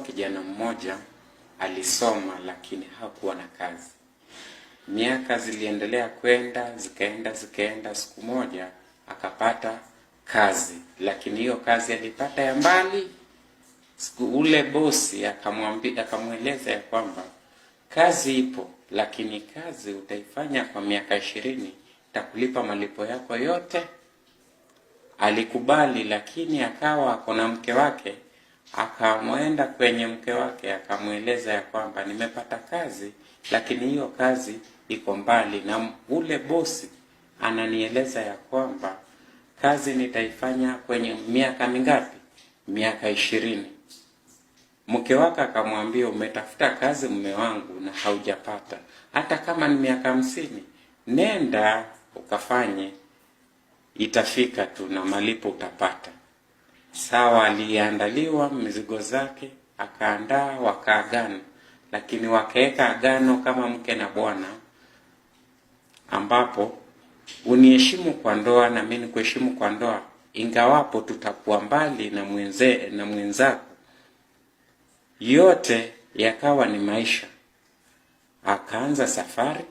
kijana mmoja alisoma lakini hakuwa na kazi. Miaka ziliendelea kwenda, zikaenda. Siku moja akapata kazi, lakini hiyo kazi alipata ya mbali. Ule bosi akamweleza ya kwamba kazi ipo, lakini kazi utaifanya kwa miaka 20, takulipa malipo yako yote. Alikubali, lakini akawa akona mke wake. Akamwenda kwenye mke wake akamweleza ya kwamba nimepata kazi, lakini hiyo kazi iko mbali, na ule bosi ananieleza ya kwamba kazi nitaifanya kwenye miaka mingapi? Miaka 20. Mke wake akamwambia, umetafuta kazi mume wangu na haujapata, hata kama ni miaka 50, nenda ukafanye, itafika tu na malipo utapata. Sawa, aliandaliwa mizigo zake, akaandaa, wakaagana. Lakini wakaeka agano kama mke na bwana, ambapo uniheshimu kwa ndoa na mimi nikuheshimu kwa ndoa, ingawapo tutakuwa mbali na mwenzako. Yote yakawa ni maisha. Akaanza safari.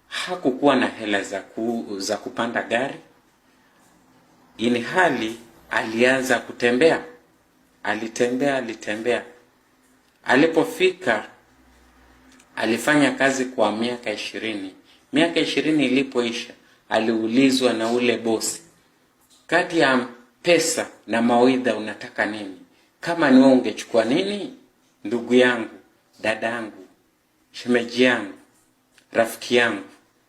Hakukuwa na hela za kupanda gari, ini hali alianza kutembea. Alitembea. Alipofika alifanya kazi kwa miaka 20. Miaka 20 ilipoisha, aliulizwa na ule bosi, kati ya pesa na mawaidha unataka nini? Kama ni wewe ungechukua nini? Ndugu yangu, dada yangu, shemeji yangu, rafiki yangu,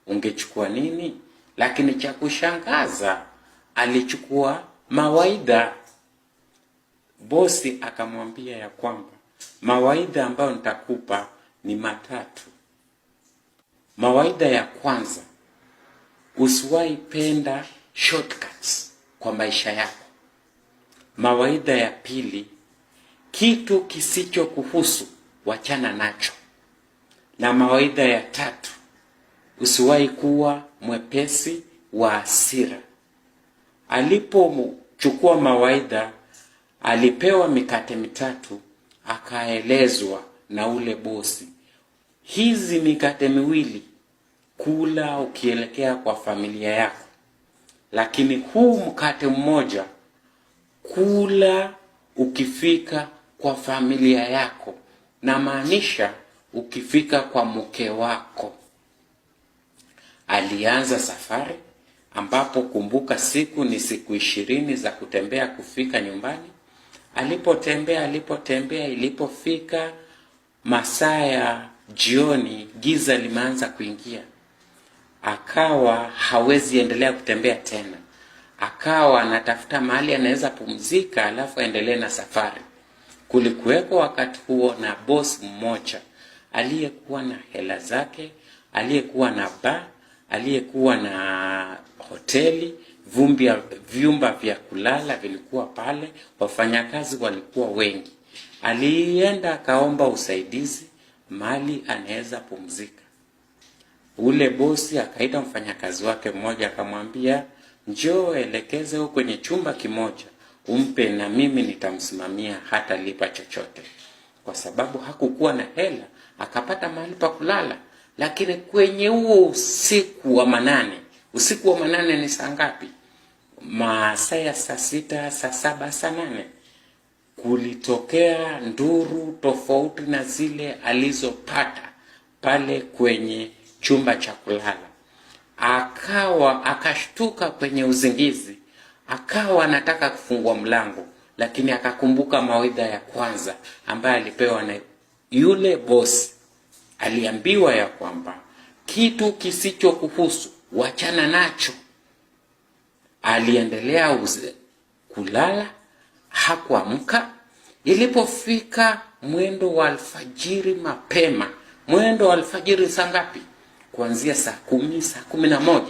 ungechukua nini? Lakini cha kushangaza, alichukua mawaidha. Bosi akamwambia ya kwamba mawaidha ambayo nitakupa ni matatu. Mawaidha ya kwanza, usiwahi penda shortcuts kwa maisha yako. Mawaidha ya pili, kitu kisicho kuhusu wachana nacho. Na mawaidha ya tatu, usiwahi kuwa mwepesi wa hasira. Alipochukua mawaidha, alipewa mikate mitatu, akaelezwa na ule bosi, hizi mikate miwili kula ukielekea kwa familia yako, lakini huu mkate mmoja kula ukifika kwa familia yako, na maanisha ukifika kwa mke wako. Alianza safari, ambapo kumbuka siku ni siku 20 za kutembea kufika nyumbani. Alipotembea, ilipofika masaa ya jioni, giza limeanza kuingia. Akawa hawezi endelea kutembea tena. Akawa anatafuta mahali anaweza pumzika alafu aendelee na safari. Kulikuweko wakati huo na boss mmoja aliyekuwa na hela zake, aliyekuwa na bar, aliyekuwa na hoteli, vyumba vya kulala vilikuwa pale, wafanyakazi walikuwa wengi. Alienda akaomba usaidizi mali anaweza pumzika. Ule bosi akaita mfanyakazi wake mmoja akamwambia, njoo elekeze huko kwenye chumba kimoja, umpe na mimi nitamsimamia, hata lipa chochote. Kwa sababu hakukuwa na hela, akapata mahali pa kulala. Lakini kwenye huo usiku wa manane ni saa ngapi? Masaa ya saa 6, saa 7, saa 8. Kulitokea nduru tofauti na zile alizopata pale kwenye chumba cha kulala. Akashtuka kwenye uzingizi, akawa anataka kufungua mlango, lakini akakumbuka mawaidha ya kwanza ambaye alipewa na yule boss. Aliambiwa ya kwamba kitu kisicho kuhusu wachana nacho. Aliendelea kulala, hakuamka. Ilipofika mwendo wa alfajiri mapema, mwendo wa alfajiri saa ngapi? Kuanzia saa 10, saa 11,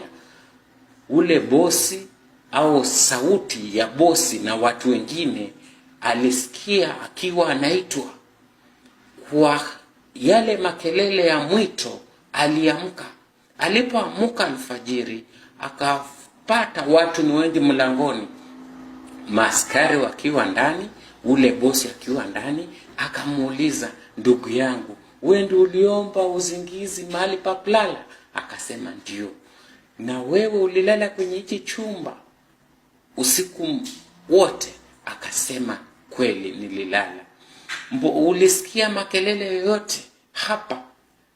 ule bosi au sauti ya bosi na watu wengine alisikia akiwa anaitwa. Kwa yale makelele ya mwito aliamka. Alipoamka alfajiri, akapata watu ni wengi mlangoni, maaskari wakiwa ndani Ule bosi akiwa ndani akamuuliza, ndugu yangu, wewe ndio uliomba uzingizi mahali pa kulala? Akasema ndio. Na wewe ulilala kwenye hichi chumba usiku wote? Akasema kweli nililala. Ulisikia makelele yoyote hapa?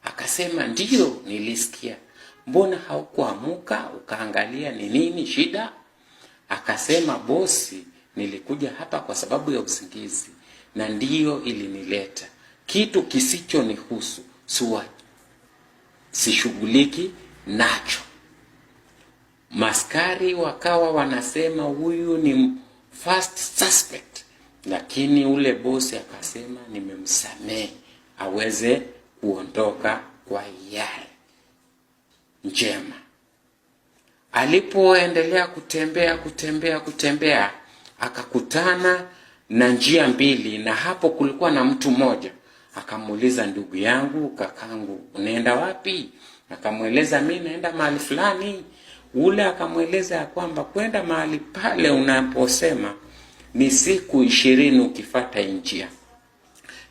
Akasema ndio nilisikia. Mbona haukuamuka ukaangalia ni nini shida? Akasema bosi, nilikuja hapa kwa sababu ya usingizi na ndiyo ilinileta. Kitu kisicho nihusu sishughuliki nacho. Maskari wakawa wanasema huyu ni first suspect, lakini ule bosi akasema nimemsamehe aweze kuondoka kwa hiari njema. Alipoendelea kutembea akakutana na njia mbili, na hapo kulikuwa na mtu mmoja. Akamuuliza, ndugu yangu, kakangu, unaenda wapi? Akamweleza, mimi naenda mahali fulani. Ule akamweleza ya kwamba kwenda mahali pale unaposema ni siku 20 ukifuata njia,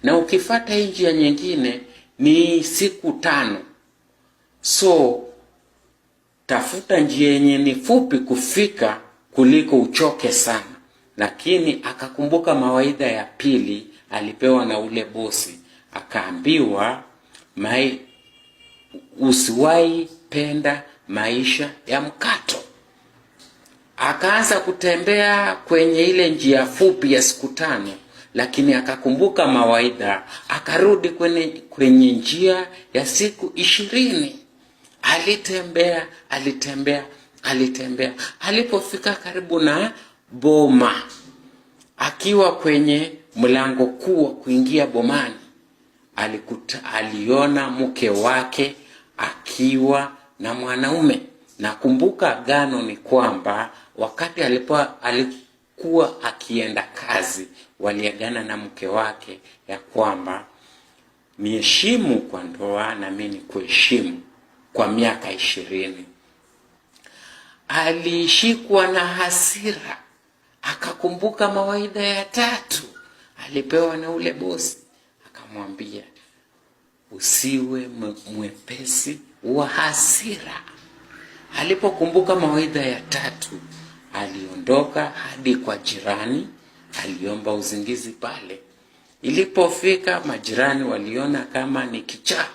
na ukifuata njia nyingine ni siku 5. So tafuta njia yenye ni fupi kufika kuliko uchoke sana. Lakini akakumbuka mawaidha ya pili alipewa na ule bosi. Akaambiwa, usiwahi penda maisha ya mkato. Akaanza kutembea kwenye ile njia fupi ya siku 5, lakini akakumbuka mawaidha, akarudi kwenye njia ya siku 20. Alitembea. Alipofika karibu na boma, akiwa kwenye mlango kuu wa kuingia bomani, aliona mke wake akiwa na mwanaume. Nakumbuka agano ni kwamba wakati alikuwa akienda kazi, waliagana na mke wake ya kwamba niheshimu kwa ndoa na mimi nikuheshimu kwa miaka 20. Alishikwa na hasira, akakumbuka mawaidha ya 3 alipewa na ule bosi. Akamwambia, usiwe mwepesi wa hasira. Alipokumbuka mawaidha ya 3, aliondoka hadi kwa jirani, aliomba uzingizi pale. Ilipofika, majirani waliona kama ni kichaa,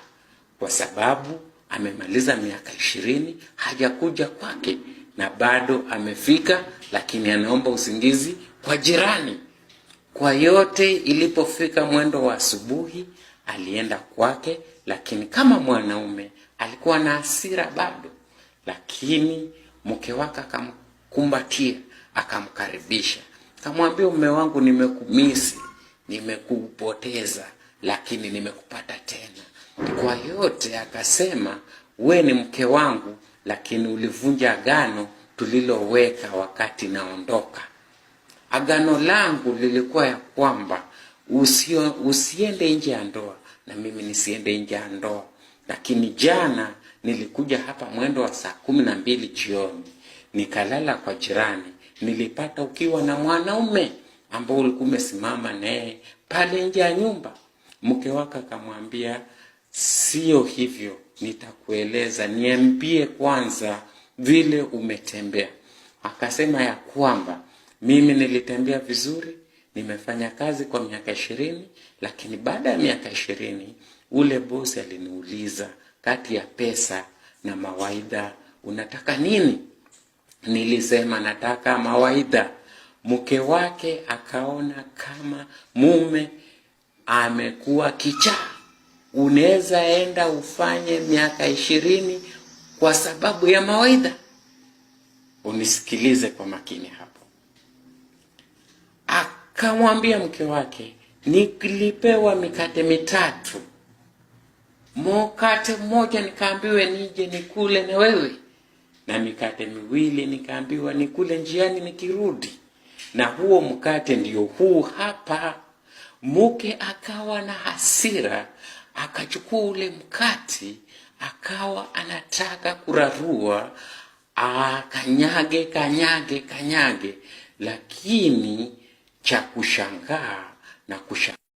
kwa sababu amemaliza miaka 20 hajakuja kwake, na bado amefika, lakini anaomba usingizi kwa jirani. Kwa yote, ilipofika mwendo wa asubuhi, alienda kwake, lakini kama mwanaume alikuwa na hasira bado. Lakini mke wake akamkumbatia, akamkaribisha, akamwambia, mume wangu, nimekumisi, nimekupoteza, lakini nimekupata tena. Kwa yote akasema, we ni mke wangu, lakini ulivunja agano tuliloweka wakati naondoka. Agano langu lilikuwa ya kwamba usiende nje ya ndoa na mimi nisiende nje ya ndoa. Lakini jana nilikuja hapa mwendo wa saa 12 jioni, nikalala kwa jirani, nilipata ukiwa na mwanaume ambao ulikuwa umesimama naye pale nje ya nyumba. Mke wake akamwambia, sio hivyo, nitakueleza, niambie kwanza vile umetembea. Akasema ya kwamba mimi nilitembea vizuri, nimefanya kazi kwa miaka 20, lakini baada ya miaka 20 ule bosi aliniuliza, kati ya pesa na mawaidha unataka nini? Nilisema nataka mawaidha. Mke wake akaona kama mume amekuwa kichaa. Unaweza enda ufanye miaka 20 kwa sababu ya mawaidha? Unisikilize kwa makini hapo. Akamwambia mke wake, nilipewa mikate 3. Mkate mmoja nikaambiwa nije nikule na wewe, na mikate 2 nikaambiwa nikule njiani nikirudi, na huo mkate ndio huu hapa. Mke akawa na hasira, akachukua ule mkate, akawa anataka kurarua, kanyage, lakini cha kushangaa na kushangaa.